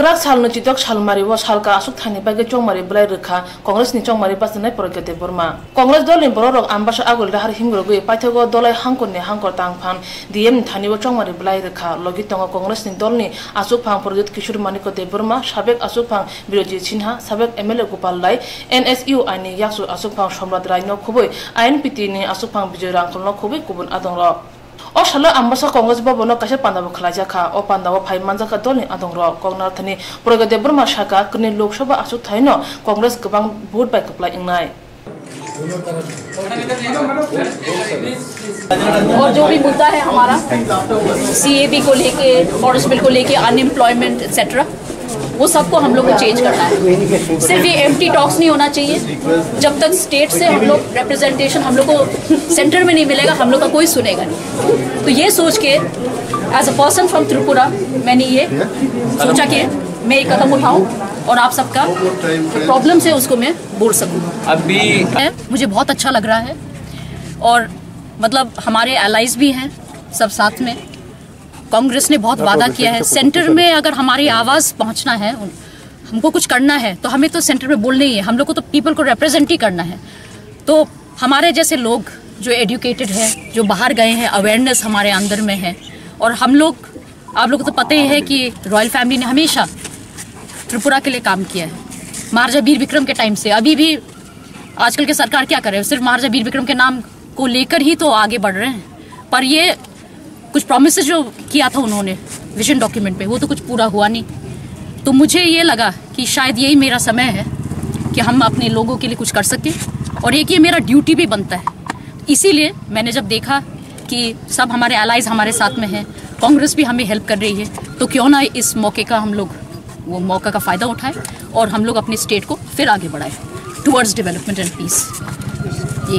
Kerak sal nucitok salmari was halka asuk thani bagi chongmari belai rekha Kongres ni chongmari pasanai porogete Burma. Kongres dol ni borok ambasa agul dahar himgrogu paithago dolai hangkon ni hangkor tangphan DM thani wo chongmari belai rekha logi tongo Kongres ni dol ni asuk phang porojit Kishore Manikote Burma sabek asuk phang Birojit Sinha sabek MLA Gopal Lai NSU ani yaksu asuk phang Somrat Rai no khoboi INPT ni asuk phang Bijoy Rangkol no khoboi kubun adongro. O shala ambasa Kongres babono kase pandawo khalaja kha o pandawo phai manjaka dolni adongro kongnar thani porogate Burma shaka kni Lok Sabha asuk thaino Kongres gobang vote bai kaplai ingnai और जो भी मुद्दा है हमारा CAB को लेके forest bill को लेके अनएम्प्लॉयमेंट एक्सेट्रा वो सबको हम लोग को चेंज करना है। सिर्फ ये एम्प्टी टॉक्स नहीं होना चाहिए। जब तक स्टेट से हम लोग रिप्रेजेंटेशन हम लोग को सेंटर में नहीं मिलेगा हम लोग का कोई सुनेगा नहीं। तो ये सोच के as a person from Tripura मैंने ये सोचा कि मैं एक कदम उठाऊं और आप सबका प्रॉब्लम से उसको मैं बोल सकूं। अभी मुझे बहुत अच्छा लग रहा है और मतलब हमारे एलाइज भी हैं सब साथ में। कांग्रेस ने बहुत वादा किया है सेंटर में अगर हमारी आवाज़ पहुंचना है हमको कुछ करना है तो हमें तो सेंटर में बोलना ही है। हम लोग को तो पीपल को रिप्रेजेंट ही करना है। तो हमारे जैसे लोग जो एजुकेटेड है जो बाहर गए हैं अवेयरनेस हमारे अंदर में है और हम लोग आप लोग को तो पता ही है कि रॉयल फैमिली ने हमेशा त्रिपुरा के लिए काम किया है। महाराजा वीर विक्रम के टाइम से अभी भी आजकल के सरकार क्या कर रहे हैं सिर्फ महाराजा वीर विक्रम के नाम को लेकर ही तो आगे बढ़ रहे हैं। पर ये कुछ प्रॉमिसेस जो किया था उन्होंने विजन डॉक्यूमेंट पे वो तो कुछ पूरा हुआ नहीं। तो मुझे ये लगा कि शायद यही मेरा समय है कि हम अपने लोगों के लिए कुछ कर सकें और एक ये मेरा ड्यूटी भी बनता है। इसीलिए मैंने जब देखा कि सब हमारे एलाइज हमारे साथ में हैं कांग्रेस भी हमें हेल्प कर रही है तो क्यों ना इस मौके का हम लोग वो मौका का फ़ायदा उठाएं और हम लोग अपने स्टेट को फिर आगे बढ़ाएं टुवर्ड्स डेवलपमेंट एंड पीस। ये